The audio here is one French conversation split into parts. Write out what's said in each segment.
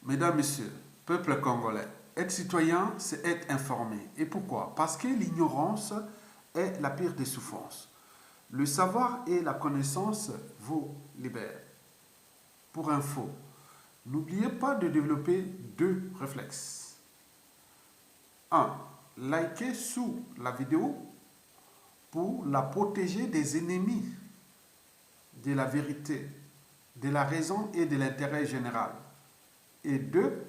Mesdames, Messieurs, peuple congolais, être citoyen, c'est être informé. Et pourquoi? Parce que l'ignorance est la pire des souffrances. Le savoir et la connaissance vous libèrent. Pour info, n'oubliez pas de développer deux réflexes. 1. Likez sous la vidéo pour la protéger des ennemis de la vérité, de la raison et de l'intérêt général. Et 2.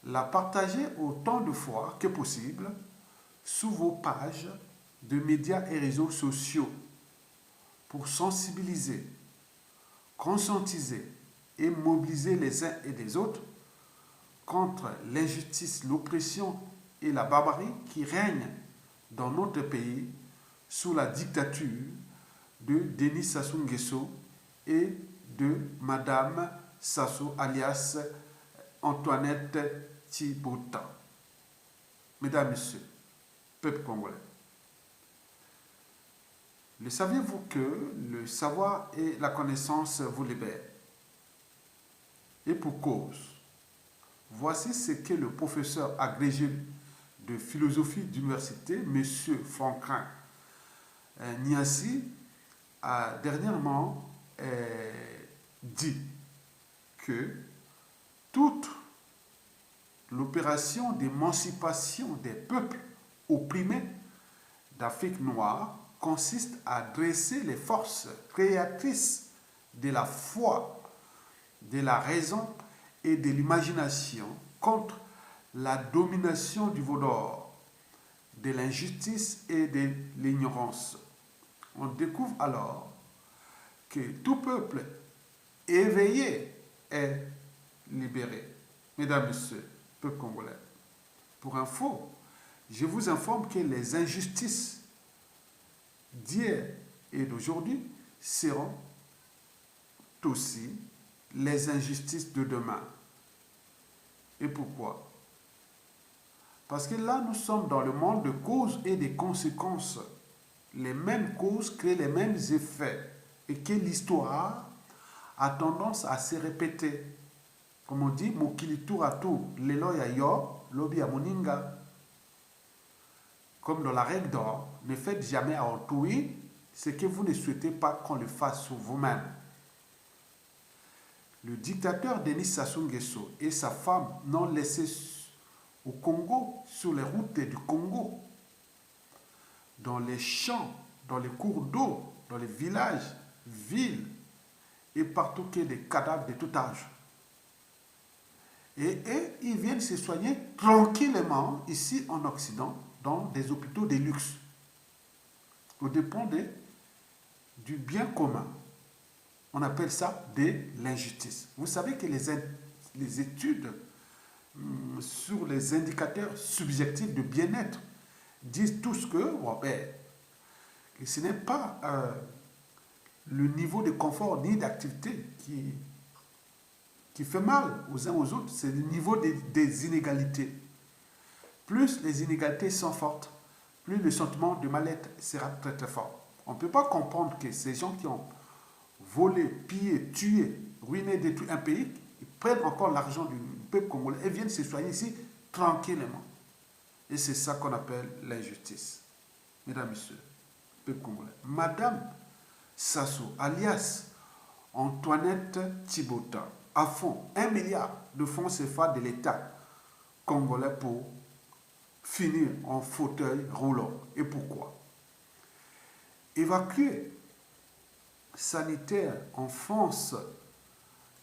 La partager autant de fois que possible sous vos pages de médias et réseaux sociaux pour sensibiliser, conscientiser et mobiliser les uns et les autres contre l'injustice, l'oppression et la barbarie qui règnent dans notre pays sous la dictature de Denis Sassou Nguesso et de Madame Sassou alias Antoinette Tibota. Mesdames, Messieurs, peuple congolais, le saviez-vous que le savoir et la connaissance vous libèrent? Et pour cause, voici ce que le professeur agrégé de philosophie d'université, M. Franklin Niassi, a dernièrement dit que toute l'opération d'émancipation des peuples opprimés d'Afrique noire consiste à dresser les forces créatrices de la foi, de la raison et de l'imagination contre la domination du veau d'or, de l'injustice et de l'ignorance. On découvre alors que tout peuple éveillé est libéré. Mesdames, Messieurs, peuple congolais, pour info, je vous informe que les injustices d'hier et d'aujourd'hui seront aussi les injustices de demain. Et pourquoi? Parce que là, nous sommes dans le monde de causes et des conséquences. Les mêmes causes créent les mêmes effets et que l'histoire a tendance à se répéter. Comme on dit, mokili tour à tour, lelo ya yo, lobi ya moninga. Comme dans la règle d'or, ne faites jamais à autrui ce que vous ne souhaitez pas qu'on le fasse sur vous-même. Le dictateur Denis Sassou Nguesso et sa femme n'ont laissé au Congo, sur les routes du Congo, dans les champs, dans les cours d'eau, dans les villages, villes et partout qu'il y a des cadavres de tout âge. Et ils viennent se soigner tranquillement ici en Occident, dans des hôpitaux de luxe, au dépend du bien commun. On appelle ça de l'injustice. Vous savez que les études sur les indicateurs subjectifs de bien-être disent tous que, que ce n'est pas le niveau de confort ni d'activité qui fait mal aux uns aux autres, c'est le niveau des inégalités. Plus les inégalités sont fortes, plus le sentiment de mal-être sera très très fort. On ne peut pas comprendre que ces gens qui ont volé, pillé, tué, ruiné, détruit un pays, ils prennent encore l'argent du peuple congolais et viennent se soigner ici tranquillement. Et c'est ça qu'on appelle l'injustice. Mesdames, Messieurs, peuple congolais. Madame Sassou, alias Antoinette Tibota, à fond 1 milliard de francs CFA de l'État congolais pour finir en fauteuil roulant. Et pourquoi? Évacuer sanitaire en France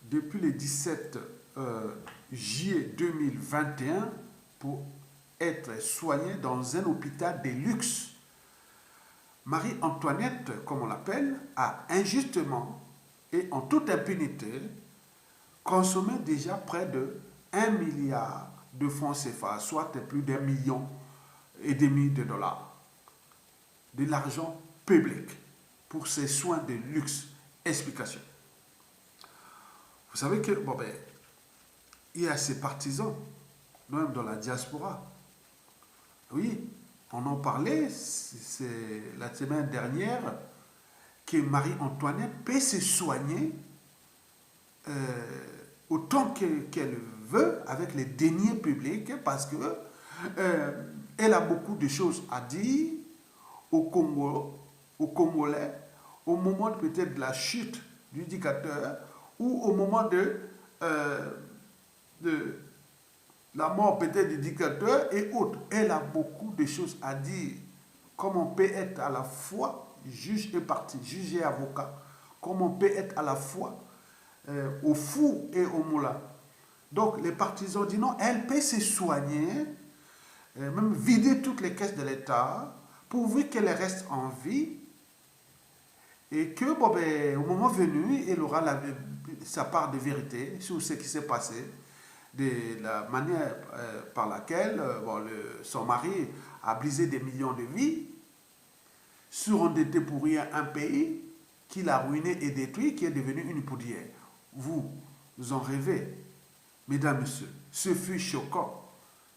depuis le 17 juillet 2021 pour être soigné dans un hôpital de luxe. Marie-Antoinette, comme on l'appelle, a injustement et en toute impunité consommé déjà près de 1 milliard de francs CFA, soit plus d'1,5 million de dollars, de l'argent public pour ses soins de luxe. Explication. Vous savez que, il y a ces partisans, même dans la diaspora. Oui, on en parlait, c'est la semaine dernière, que Marie-Antoinette peut se soigner au autant qu'elle veut avec les deniers publics parce que elle a beaucoup de choses à dire au Congo, aux Congolais, au moment peut-être de la chute du dictateur ou au moment de la mort peut-être du dictateur et autres. Elle a beaucoup de choses à dire. Comme on peut être à la fois juge et parti, juge et avocat. Comme on peut être à la fois au fou et au moulin. Donc les partisans disent non, elle peut se soigner, même vider toutes les caisses de l'État, pourvu qu'elle reste en vie et que bon, ben, au moment venu, elle aura sa part de vérité sur ce qui s'est passé, de la manière par laquelle bon, son mari a brisé des millions de vies, surendetté pour rien un pays qu'il a ruiné et détruit, qui est devenu une poudrière. Vous en rêvez, mesdames, messieurs, ce fut choquant.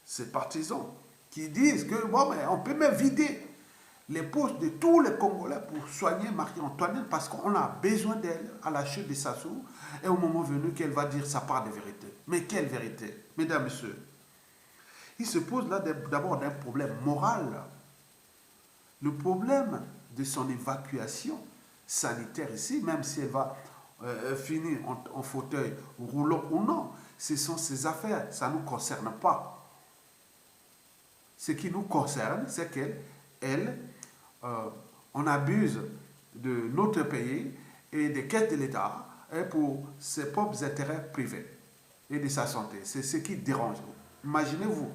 Ces partisans qui disent que bon, mais on peut même vider les poches de tous les Congolais pour soigner Marie-Antoinette parce qu'on a besoin d'elle à la chute de Sassou et au moment venu qu'elle va dire sa part de vérité. Mais quelle vérité, mesdames, messieurs? Il se pose là d'abord d'un problème moral. Le problème de son évacuation sanitaire ici, même si elle va finir en fauteuil roulant ou non, ce sont ses affaires, ça ne nous concerne pas. Ce qui nous concerne, c'est on abuse de notre pays et des caisses de l'État pour ses propres intérêts privés et de sa santé. C'est ce qui dérange. Imaginez-vous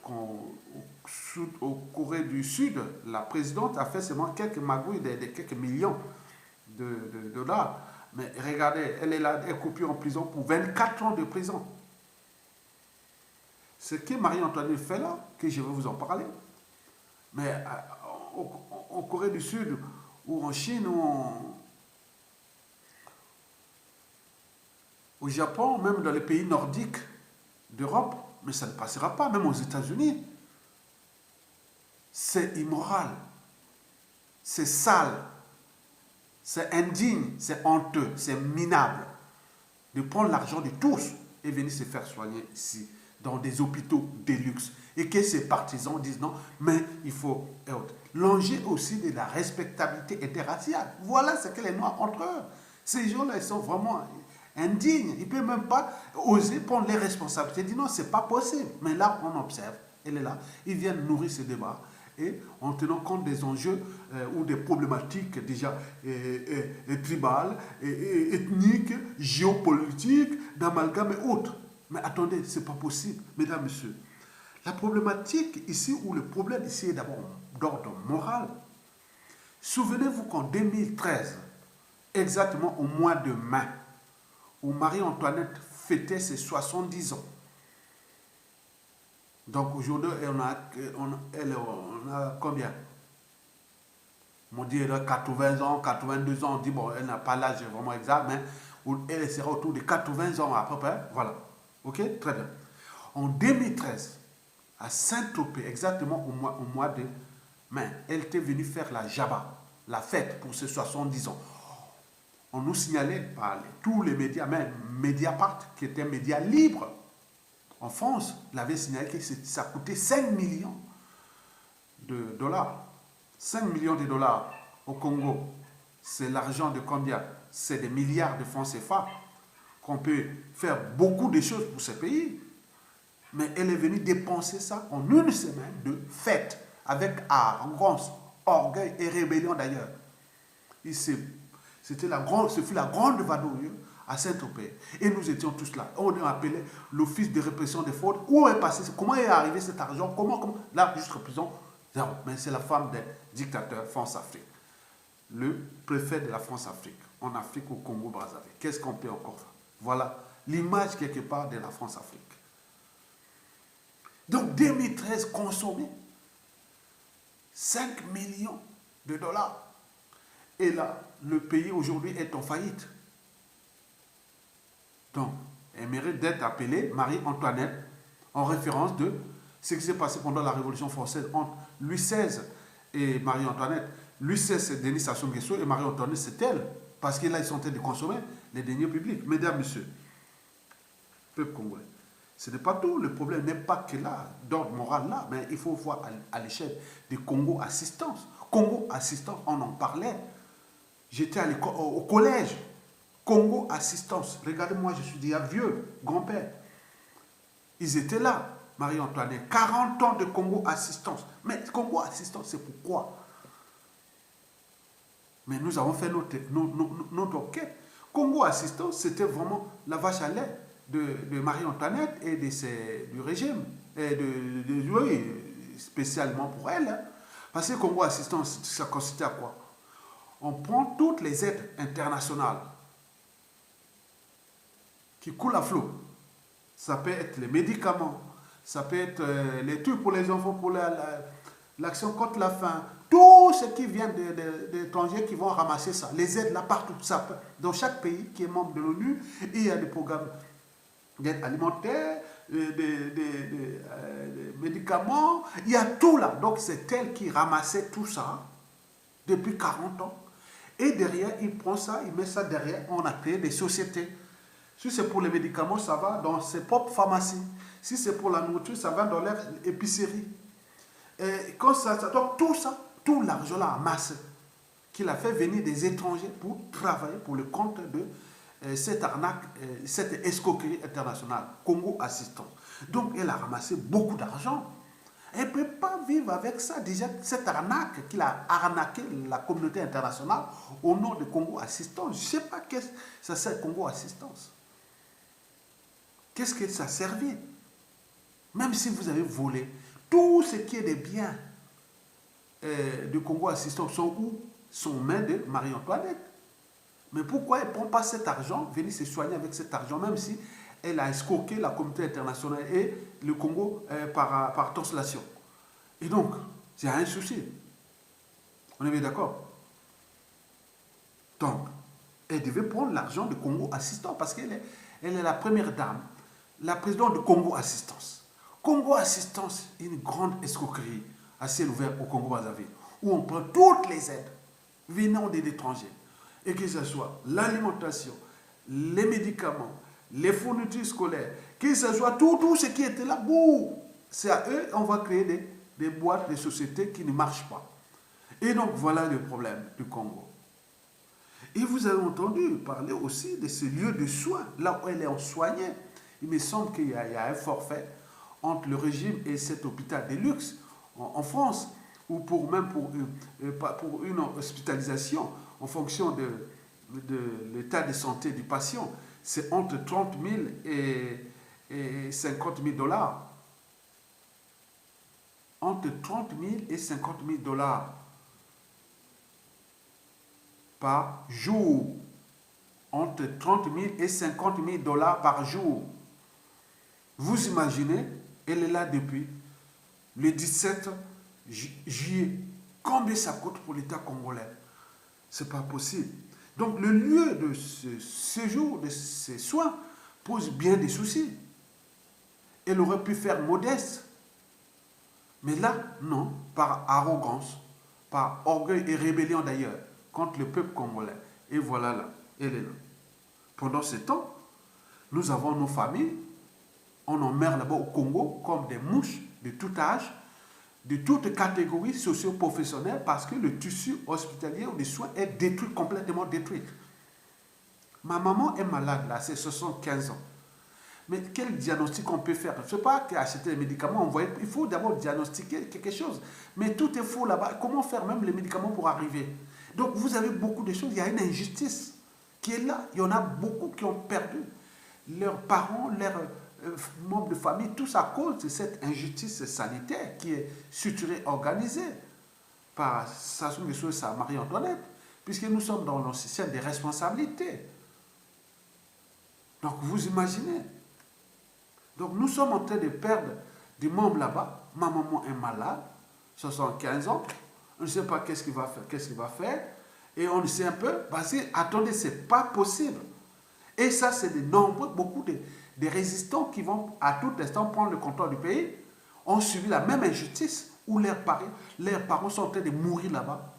qu'au Corée du Sud, la présidente a fait seulement quelques magouilles de quelques millions de dollars. Mais regardez, elle est là, elle est coupée en prison pour 24 ans de prison. Ce que Marie-Antoinette fait là, que je vais vous en parler, mais en Corée du Sud, ou en Chine, ou au Japon, même dans les pays nordiques d'Europe, mais ça ne passera pas, même aux États-Unis. C'est immoral, c'est sale, c'est indigne, c'est honteux, c'est minable de prendre l'argent de tous et venir se faire soigner ici, dans des hôpitaux de luxe. Et que ces partisans disent non, mais il faut... L'enjeu aussi de la respectabilité interraciale. Voilà ce que les Noirs entre eux. Ces gens-là, ils sont vraiment indignes. Ils ne peuvent même pas oser prendre les responsabilités. Ils disent non, ce n'est pas possible. Mais là, on observe. Elle est là. Ils viennent nourrir ce débat. Et en tenant compte des enjeux ou des problématiques déjà tribales, ethniques, géopolitiques, d'amalgame et autres. Mais attendez, ce n'est pas possible, mesdames, messieurs. La problématique ici, ou le problème ici est d'abord d'ordre moral. Souvenez-vous qu'en 2013, exactement au mois de mai, où Marie-Antoinette fêtait ses 70 ans. Donc aujourd'hui, elle a combien? On dit elle a 80 ans, 82 ans, on dit bon, elle n'a pas l'âge vraiment exact, mais elle sera autour de 80 ans à peu près. Voilà. Ok? Très bien. En 2013, à Saint-Tropez, exactement au mois de mai, elle était venue faire la Jaba, la fête pour ses 70 ans. On nous signalait par tous les médias, même Mediapart, qui était un média libre en France, l'avait signalé que ça coûtait 5 millions de dollars. 5 millions de dollars au Congo, c'est l'argent de combien? C'est des milliards de francs CFA qu'on peut faire beaucoup de choses pour ce pays. Mais elle est venue dépenser ça en une semaine de fête, avec arrogance, orgueil et rébellion d'ailleurs. Ce fut la grande vadrouille à Saint-Tropez. Et nous étions tous là. On a appelé l'office de répression des fraudes. Où est passé? Comment est arrivé cet argent? Comment? Là, juste prison, zéro. Mais c'est la femme des dictateurs France-Afrique. Le préfet de la France-Afrique, en Afrique, au Congo-Brazzaville. Qu'est-ce qu'on peut encore faire? Voilà l'image quelque part de la France-Afrique. Donc 2013 consommé 5 millions de dollars. Et là, le pays aujourd'hui est en faillite. Donc, elle mérite d'être appelée Marie-Antoinette en référence de ce qui s'est passé pendant la Révolution française entre Louis XVI et Marie-Antoinette. Louis XVI, c'est Denis Sassou Nguesso et Marie-Antoinette, c'est elle. Parce que là, ils sont en train de consommer les deniers publics. Mesdames, messieurs, peuple congolais. Ce n'est pas tout. Le problème n'est pas que là, d'ordre moral là, mais il faut voir à l'échelle du Congo Assistance. Congo Assistance, on en parlait. J'étais à l'école, au collège. Congo Assistance. Regardez-moi, je suis déjà vieux, grand-père. Ils étaient là, Marie-Antoinette. 40 ans de Congo Assistance. Mais Congo Assistance, c'est pourquoi? Mais nous avons fait notre enquête. Congo Assistance, c'était vraiment la vache à lait de Marie-Antoinette et du régime. Et oui, spécialement pour elle. Hein. Parce que Congo Assistance, ça consistait à quoi? On prend toutes les aides internationales qui coulent à flot. Ça peut être les médicaments, ça peut être les trucs pour les enfants, pour l'action contre la faim. Tout ce qui vient d'étrangers qui vont ramasser ça, les aides là partout. Ça peut, dans chaque pays qui est membre de l'ONU, il y a des programmes d'aide alimentaire, des médicaments, il y a tout là. Donc c'est elle qui ramassait tout ça depuis 40 ans. Et derrière, il prend ça, il met ça derrière, on a créé des sociétés. Si c'est pour les médicaments, ça va dans ses propres pharmacies. Si c'est pour la nourriture, ça va dans leur épicerie. Et quand donc tout ça, tout l'argent là amassé, qu'il a fait venir des étrangers pour travailler pour le compte de cette arnaque, cette escroquerie internationale, Congo Assistance. Donc elle a ramassé beaucoup d'argent. Elle ne peut pas vivre avec ça. Déjà, cette arnaque qu'il a arnaqué la communauté internationale au nom de Congo Assistance. Je ne sais pas qu'est-ce que ça sert Congo Assistance. Qu'est-ce que ça servait? Même si vous avez volé, tout ce qui est des biens du Congo Assistance sont où? Sont aux mains de Marie-Antoinette. Mais pourquoi elle ne prend pas cet argent, venir se soigner avec cet argent, même si elle a escroqué la communauté internationale et le Congo par translation. Et donc, il y a un souci. On est bien d'accord? Donc, elle devait prendre l'argent de Congo Assistance parce qu'elle est la première dame, la présidente de Congo Assistance. Congo Assistance est une grande escroquerie à ciel ouvert au Congo-Brazzaville, où on prend toutes les aides venant de l'étranger, et que ce soit l'alimentation, les médicaments, les fournitures scolaires, que ce soit tout ce qui était là, c'est à eux, on va créer des boîtes, des sociétés qui ne marchent pas. Et donc, voilà le problème du Congo. Et vous avez entendu parler aussi de ce lieu de soins, là où elle est soignée. Il me semble qu'il y a un forfait entre le régime et cet hôpital de luxe en France, ou pour une hospitalisation en fonction de l'état de santé du patient. C'est entre 30 000 et 50 000 dollars. Entre 30 000 et 50 000 dollars par jour. Entre 30 000 et 50 000 dollars par jour. Vous imaginez, elle est là depuis le 17 juillet. Combien ça coûte pour l'État congolais? C'est pas possible. Donc le lieu de ce séjour, de ces soins, pose bien des soucis. Elle aurait pu faire modeste. Mais là, non, par arrogance, par orgueil et rébellion d'ailleurs, contre le peuple congolais. Et voilà là, elle est là. Pendant ce temps, nous avons nos familles, on en meurt là-bas au Congo comme des mouches de tout âge, de toutes catégories socio-professionnelles, parce que le tissu hospitalier ou des soins est détruit, complètement détruit. Ma maman est malade là, c'est 75 ans. Mais quel diagnostic on peut faire? Ce n'est pas qu'acheter les médicaments, il faut d'abord diagnostiquer quelque chose. Mais tout est faux là-bas. Comment faire même les médicaments pour arriver? Donc vous avez beaucoup de choses, il y a une injustice qui est là. Il y en a beaucoup qui ont perdu leurs parents, leurs membres de famille, tous à cause de cette injustice sanitaire qui est structurée, organisée par Sassou Nguesso et sa Marie-Antoinette, puisque nous sommes dans le système des responsabilités. Donc vous imaginez. Donc nous sommes en train de perdre des membres là-bas. Ma maman est malade, 75 ans. On ne sait pas qu'est-ce qu'il va faire. Et on sait un peu, parce que, attendez, ce n'est pas possible. Et ça, c'est de nombreux, beaucoup de résistants qui vont à tout instant prendre le contrôle du pays, ont subi la même injustice où leurs parents sont en train de mourir là-bas.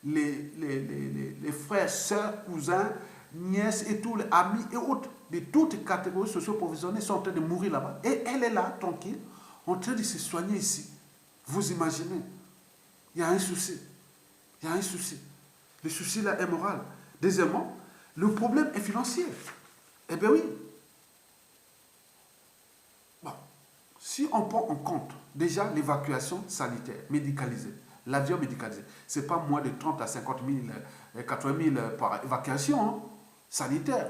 Les frères, sœurs, cousins, nièces et tous les amis et autres de toutes catégories socio-provisionnées sont en train de mourir là-bas. Et elle est là, tranquille, en train de se soigner ici. Vous imaginez, il y a un souci. Il y a un souci. Le souci là est moral. Deuxièmement, le problème est financier. Eh bien oui. Bon. Si on prend en compte déjà l'évacuation sanitaire, médicalisée, l'avion médicalisé, ce n'est pas moins de 30 à 50 000, 80 000 par évacuation hein, sanitaire.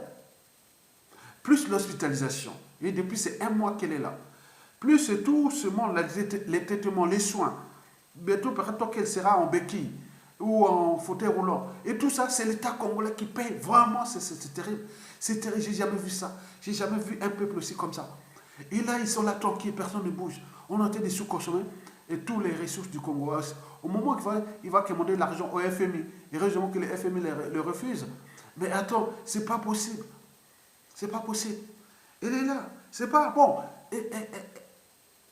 Plus l'hospitalisation. Et depuis c'est un mois qu'elle est là. Plus tout ce monde, les traitements, les soins. Bientôt, peut-être qu'elle sera en béquille ou en fauteuil roulant. Et tout ça, c'est l'État congolais qui paye. Vraiment, c'est terrible. C'est terrible, j'ai jamais vu ça. J'ai jamais vu un peuple aussi comme ça. Et là, ils sont là tranquilles, personne ne bouge. On a été des sous-consommés et tous les ressources du Congo. Au moment qu'il va commander l'argent au FMI, et heureusement que le FMI le refuse. Mais attends, c'est pas possible. C'est pas possible. Elle est là. C'est pas bon.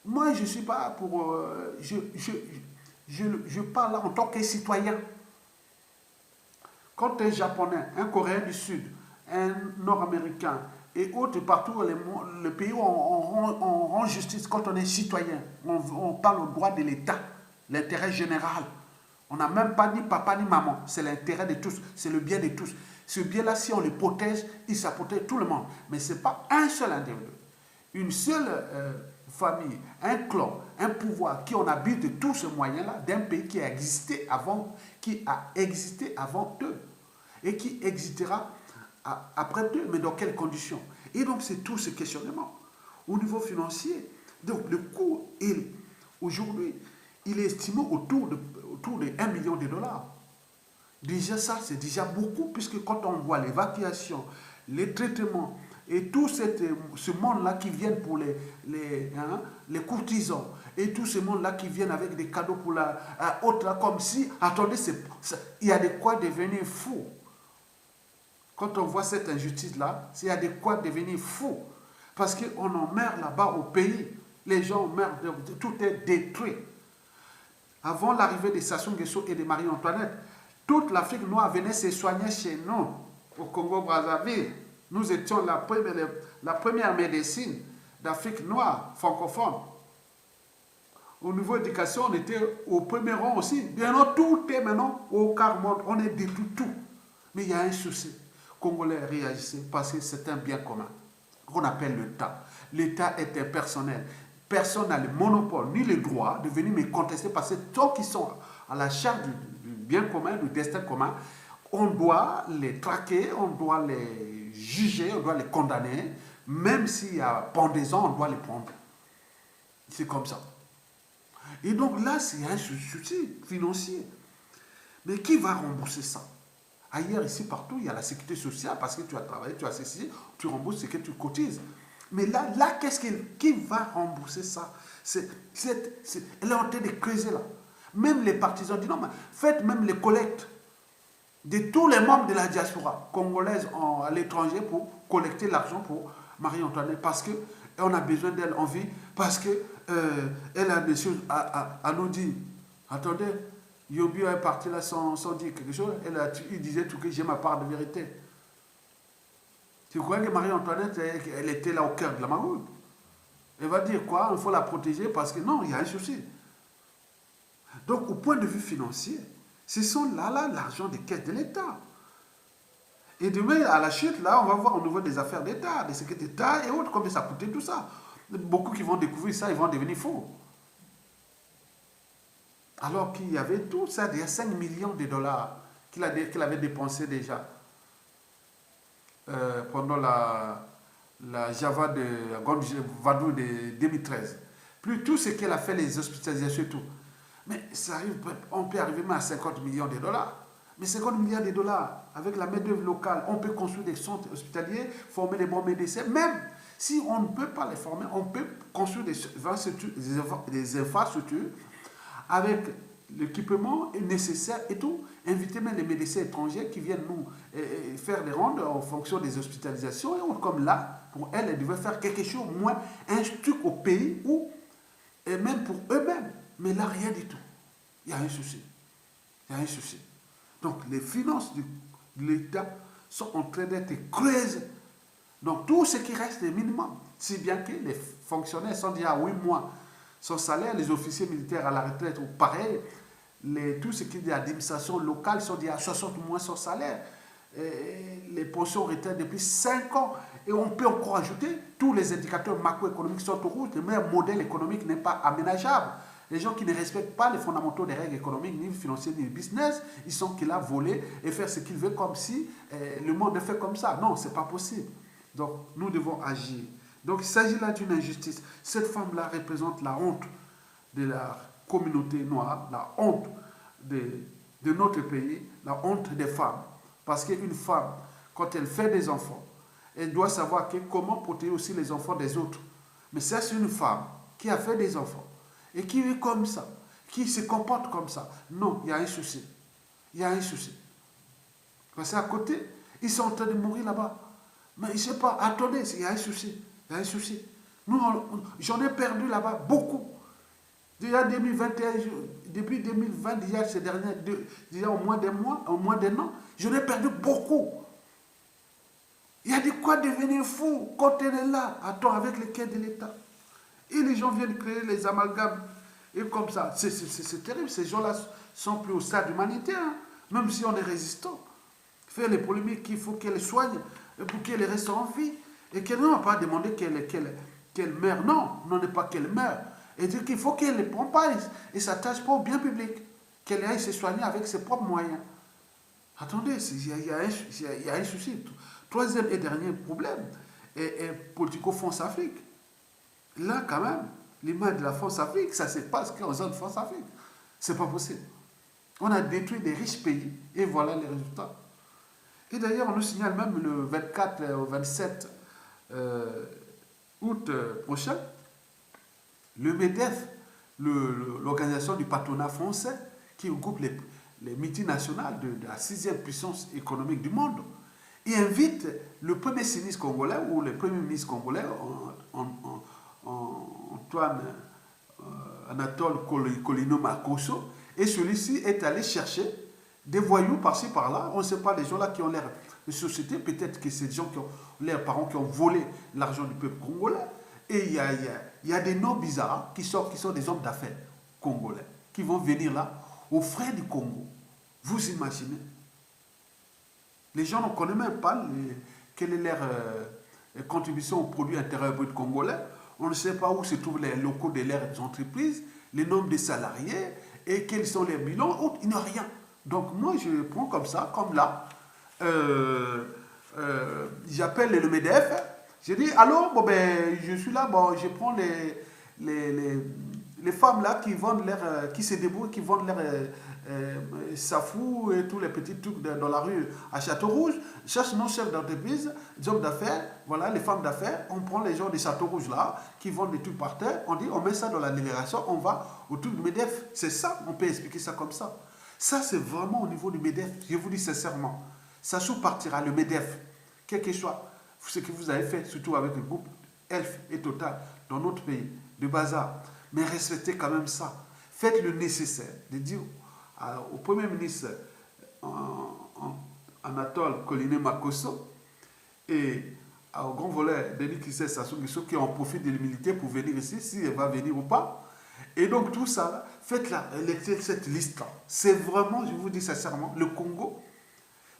Moi, je ne suis pas pour... je parle en tant que citoyen. Quand un Japonais, un Coréen du Sud, un Nord-Américain et autres partout, le pays où on rend justice quand on est citoyen, on parle au droit de l'État, l'intérêt général. On n'a même pas ni papa ni maman. C'est l'intérêt de tous. C'est le bien de tous. Ce bien-là, si on le protège, ça protège tout le monde. Mais ce n'est pas un seul individu. Une seule famille, un clan, un pouvoir qui en habite de tous ces moyens-là d'un pays qui a existé avant eux et qui existera après eux, mais dans quelles conditions? Et donc, c'est tout ce questionnement. Au niveau financier, donc le coût, aujourd'hui, il est estimé autour de 1 million de dollars. Déjà, ça, c'est déjà beaucoup, puisque quand on voit l'évacuation, les traitements, et tout ce monde-là qui vient pour les courtisans, et tout ce monde-là qui viennent avec des cadeaux pour la autre, là, comme si, attendez, il y a de quoi devenir fou. Quand on voit cette injustice-là, il y a de quoi devenir fou. Parce qu'on en meurt là-bas au pays. Les gens meurent, tout est détruit. Avant l'arrivée de Sassou Nguesso et de Marie-Antoinette, toute l'Afrique noire venait se soigner chez nous, au Congo-Brazzaville. Nous étions la première médecine d'Afrique noire, francophone. Au niveau de l'éducation, on était au premier rang aussi. Maintenant, tout est maintenant au quart monde. On est détruit tout. Mais il y a un souci. Congolais réagissent parce que c'est un bien commun qu'on appelle l'État. L'État est impersonnel. Personne n'a le monopole ni le droit de venir me contester parce que tant qu'ils sont à la charge du bien commun, du destin commun, on doit les traquer, on doit les juger, on doit les condamner. Même s'il y a pendaison, on doit les prendre. C'est comme ça. Et donc là, c'est un souci financier. Mais qui va rembourser ça? Ailleurs, ici, partout, il y a la sécurité sociale parce que tu as travaillé, tu as ceci, tu rembourses ce que tu cotises. Mais là qui va rembourser ça? Elle est en train de creuser là. Même les partisans disent non, mais faites même les collectes de tous les membres de la diaspora congolaise à l'étranger pour collecter l'argent pour Marie-Antoinette parce qu'on a besoin d'elle en vie, parce qu'elle a des choses à nous dire. Attendez, Yobio est parti là sans dire quelque chose. Il disait tout que j'ai ma part de vérité. Tu crois que Marie-Antoinette, elle était là au cœur de la maraude? Elle va dire quoi? Il faut la protéger parce que non, il y a un souci. Donc, au point de vue financier, ce sont là l'argent des caisses de l'État. Et demain, à la chute, là, on va voir au niveau des affaires d'État, des secrets d'État et autres, combien ça coûtait tout ça. Beaucoup qui vont découvrir ça, ils vont devenir faux. Alors qu'il y avait tout ça, il y a 5 millions de dollars qu'il avait dépensé déjà pendant la Java de Vadou de 2013. Plus tout ce qu'elle a fait, les hospitalisations et tout. Mais ça arrive, on peut arriver même à 50 millions de dollars. Mais 50 milliards de dollars, avec la main-d'œuvre locale, on peut construire des centres hospitaliers, former des bons médecins. Même si on ne peut pas les former, on peut construire des infrastructures avec l'équipement nécessaire et tout. Inviter même les médecins étrangers qui viennent nous faire des rondes en fonction des hospitalisations. Et comme là, pour elle devait faire quelque chose, au moins un truc au pays où, et même pour eux-mêmes. Mais là, rien du tout. Il y a un souci. Il y a un souci. Donc, les finances de l'État sont en train d'être creuses Donc tout ce qui reste est minimum. Si bien que les fonctionnaires sont déjà à 8 mois son salaire, les officiers militaires à la retraite ou pareil, tout ce qui est d'administration locale sont déjà à 60 mois son salaire. Et les pensions retraite depuis 5 ans. Et on peut encore ajouter, tous les indicateurs macroéconomiques sont au rouge. Le meilleur modèle économique n'est pas aménageable. Les gens qui ne respectent pas les fondamentaux des règles économiques, ni financières, ni business, ils sont là voler et faire ce qu'ils veulent comme si le monde est fait comme ça. Non, ce n'est pas possible. Donc, nous devons agir. Donc, il s'agit là d'une injustice. Cette femme-là représente la honte de la communauté noire, la honte de notre pays, la honte des femmes. Parce qu'une femme, quand elle fait des enfants, elle doit savoir comment protéger aussi les enfants des autres. Mais ça, c'est une femme qui a fait des enfants et qui est comme ça, qui se comporte comme ça. Non, il y a un souci. Il y a un souci. Parce qu'à côté, ils sont en train de mourir là-bas. Mais je ne sais pas, attendez, il y a un souci. Il y a un souci. Nous, j'en ai perdu là-bas beaucoup. Déjà 2021, depuis 2020, déjà ces derniers déjà au moins d'un an, j'en ai perdu beaucoup. Il y a de quoi devenir fou quand on est là, attends, avec les quais de l'État. Et les gens viennent créer les amalgames. Et comme ça, c'est terrible. Ces gens-là sont plus au stade humanitaire, hein, même si on est résistant. Faire les polémiques qu'il faut qu'elle soigne pour qu'elle reste en vie. Et qu'elle n'a pas demandé qu'elle meure. Non, non n'est pas qu'elle meure. Et dire qu'il faut qu'elle ne prenne pas et s'attache pas au bien public. Qu'elle aille se soigner avec ses propres moyens. Attendez, il y a un souci. Troisième et dernier problème est politico-France-Afrique. Là, quand même, l'image de la France-Afrique, ça ne se passe qu'en zone France-Afrique. C'est pas possible. On a détruit des riches pays et voilà les résultats. Et d'ailleurs, on nous signale même le 24 au 27 août prochain, le MEDEF, l'organisation du patronat français, qui regroupe les multinationales de la 6e puissance économique du monde, il invite le premier ministre congolais ou le premier ministre congolais, Antoine Anatole Colino Makosso, et celui-ci est allé chercher des voyous par-ci par-là. On ne sait pas, les gens là qui ont l'air de société, peut-être que c'est des gens qui ont leurs parents qui ont volé l'argent du peuple congolais. Et il y a des noms bizarres qui sont des hommes d'affaires congolais qui vont venir là aux frais du Congo. Vous imaginez? Les gens ne connaissent même pas quelle est leur contribution au produit intérieur brut congolais. On ne sait pas où se trouvent les locaux de leurs entreprises, les nombres de salariés et quels sont les bilans. Il n'y a rien. Donc moi, je prends comme ça, comme là. J'appelle le MEDEF. Je dis, allô, bon, ben, je suis là, bon, je prends les femmes là qui vendent qui se débrouillent, qui vendent leur safou et tous les petits trucs dans la rue à Château-Rouge. Cherche nos chefs d'entreprise, des hommes d'affaires, voilà, les femmes d'affaires. On prend les gens de Château-Rouge là, qui vendent des trucs par terre. On dit, on met ça dans la libération, on va au truc du MEDEF. C'est ça, on peut expliquer ça comme ça. Ça, c'est vraiment au niveau du MEDEF. Je vous dis sincèrement, ça sous-partira le MEDEF, quel que soit ce que vous avez fait, surtout avec le groupe Elf et Total dans notre pays, de bazar. Mais respectez quand même ça. Faites le nécessaire de dire au Premier ministre Anatole Colino Makosso et au grand voleur Denis Kissé Sassou Nguesso qui en profitent de l'humilité pour venir ici, si elle va venir ou pas. Et donc tout ça, faites cette liste-là. C'est vraiment, je vous dis sincèrement, le Congo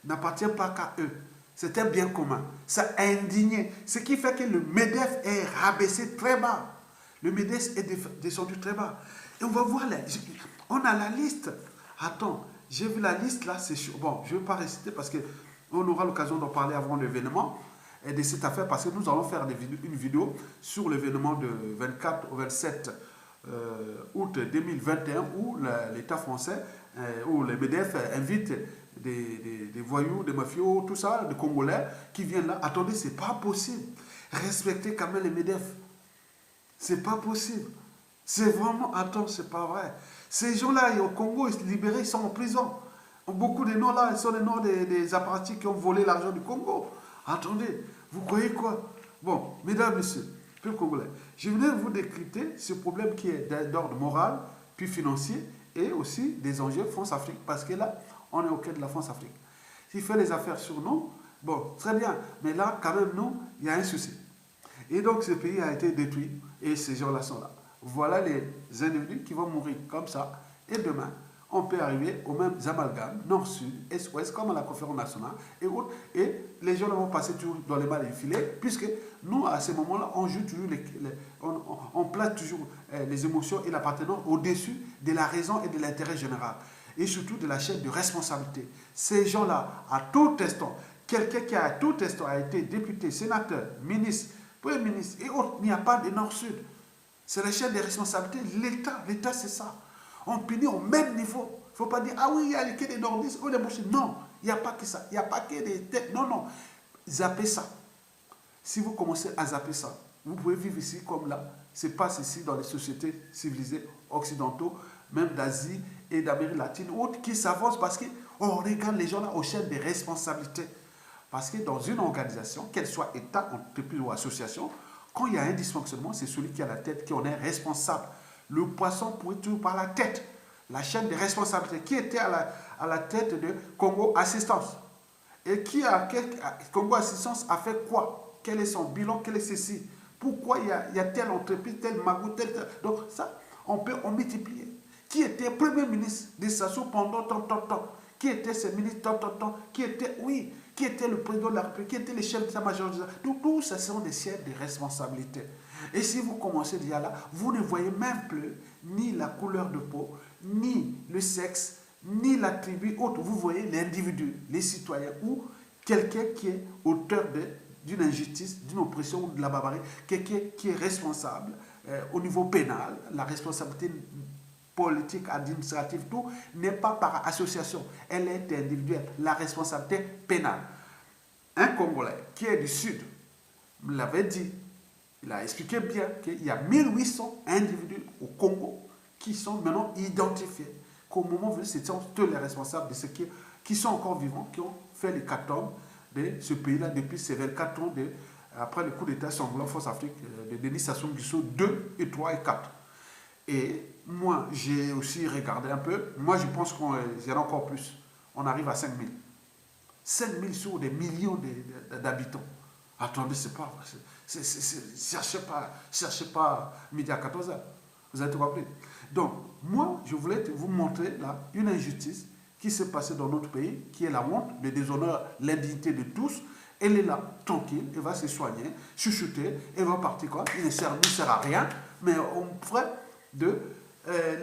n'appartient pas qu'à eux. C'est un bien commun. Ça a indigné. Ce qui fait que le MEDEF est rabaissé très bas. Le MEDEF est descendu très bas. Et on va voir, on a la liste. Attends, j'ai vu la liste là, c'est chaud. Bon, je ne vais pas réciter parce qu'on aura l'occasion d'en parler avant l'événement et de cette affaire parce que nous allons faire une vidéo sur l'événement de 24 au 27 août 2021 où l'État français, où le MEDEF invite des voyous, des mafios, tout ça, des Congolais qui viennent là. Attendez, c'est pas possible. Respectez quand même les MEDEF. C'est pas possible. C'est vraiment, attends, c'est pas vrai. Ces gens-là, au Congo, ils sont libérés, ils sont en prison. Beaucoup de noms là, ils sont les noms des apparentis qui ont volé l'argent du Congo. Attendez, vous croyez quoi? Bon, mesdames, messieurs, peuple congolais, je venais vous décrypter ce problème qui est d'ordre moral, puis financier, et aussi des enjeux France-Afrique, parce que là, on est au cœur de la France-Afrique. S'il fait les affaires sur nous, Bon, très bien. Mais là, quand même, nous, il y a un souci. Et donc, ce pays a été détruit et ces gens-là sont là. Voilà les individus qui vont mourir comme ça. Et demain, on peut arriver aux mêmes amalgames, nord-sud, est-ouest, comme à la conférence nationale et autres. Et les gens vont passer toujours dans les balles et filets, puisque nous, à ce moment-là, on joue toujours, on place toujours les émotions et l'appartenance au-dessus de la raison et de l'intérêt général. Et surtout de la chaîne de responsabilité. Ces gens-là, à tout instant, quelqu'un qui à tout instant a été député, sénateur, ministre, premier ministre et autres, il n'y a pas de nord-sud. C'est la chaîne des responsabilités. L'État c'est ça. On punit au même niveau. Il ne faut pas dire, ah oui, il y a que des nordistes ou des bouchers. Non, il n'y a pas que ça. Il n'y a pas que des têtes. Non, non. Zappez ça. Si vous commencez à zapper ça, vous pouvez vivre ici comme là. C'est pas ici dans les sociétés civilisées occidentaux, même d'Asie et d'Amérique latine, autres qui s'avancent parce qu'on regarde les gens là aux chaînes des responsabilités. Parce que dans une organisation, qu'elle soit État, entreprise ou association, quand il y a un dysfonctionnement, c'est celui qui a la tête qui en est responsable. Le poisson pourrit toujours par la tête. La chaîne des responsabilités. Qui était à la tête de Congo Assistance? Et Congo Assistance a fait quoi? Quel est son bilan? Quel est ceci? Pourquoi il y a telle entreprise, tel magot, tel... Donc ça, on peut en multiplier. Qui était Premier ministre de Sassou pendant tant? Qui était ce ministre tant? Qui était le président de la République? Qui était le chef d'état-major? Donc tout ça sont des chefs de responsabilité. Et si vous commencez déjà là, vous ne voyez même plus ni la couleur de peau, ni le sexe, ni la tribu, autre. Vous voyez l'individu, les citoyens ou quelqu'un qui est auteur d'une injustice, d'une oppression ou de la barbarie, quelqu'un qui est responsable au niveau pénal, la responsabilité politique, administrative, tout, n'est pas par association, elle est individuelle, la responsabilité pénale. Un Congolais qui est du Sud me l'avait dit, il a expliqué bien qu'il y a 1800 individus au Congo qui sont maintenant identifiés, qu'au moment venu, ce sont tous les responsables de ceux qui sont encore vivants, qui ont fait l'hécatombe de ce pays-là depuis ces 24 ans après le coup d'État sanglant Force Afrique de Denis Sassou Nguesso 2 et 3 et 4. Et moi, j'ai aussi regardé un peu. Moi, je pense qu'il y en a encore plus. On arrive à 5000. 5000 sur des millions d'habitants. Attendez, c'est pas vrai. Cherchez pas midi à 14h. Vous avez tout compris. Donc, moi, je voulais vous montrer là une injustice qui s'est passée dans notre pays, qui est la honte, le déshonneur, l'indignité de tous. Elle est là, tranquille, elle va se soigner, chuchoter, elle va partir quoi. Il ne sert à rien, mais on ferait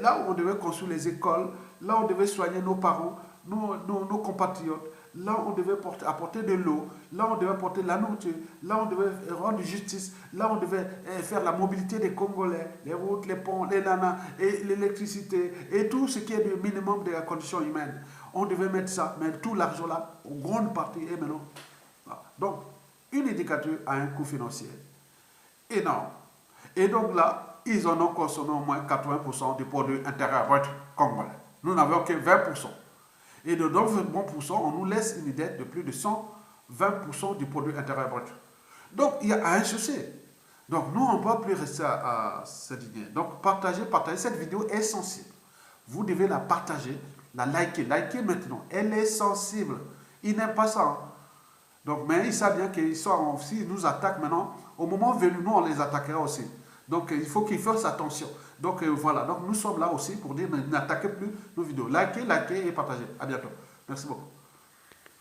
là où on devait construire les écoles, là où on devait soigner nos parents, nos compatriotes, là où on devait apporter de l'eau, là où on devait apporter de la nourriture, là où on devait rendre justice, là où on devait faire la mobilité des Congolais, les routes, les ponts, les nanas, et l'électricité, et tout ce qui est le minimum de la condition humaine. On devait mettre ça, mais tout l'argent là, en grande partie, est maintenant. Voilà. Donc, une éducature a un coût financier énorme. Et donc là, ils en ont consommé au moins 80% du produit intérieur brut congolais. Nous n'avons que 20%. Et de 20%, on nous laisse une dette de plus de 120% du produit intérieur brut. Donc, il y a un souci. Donc, nous, on ne peut plus rester à cette idée. Donc, partagez. Cette vidéo est sensible. Vous devez la partager, la liker. Liker maintenant. Elle est sensible. Ils n'aiment pas ça. Hein. Donc, mais ils savent bien s'ils nous attaquent maintenant, au moment venu, nous, on les attaquera aussi. Donc, il faut qu'ils fassent attention. Donc, voilà. Donc, nous sommes là aussi pour dire n'attaquez plus nos vidéos. Likez et partagez. À bientôt. Merci beaucoup.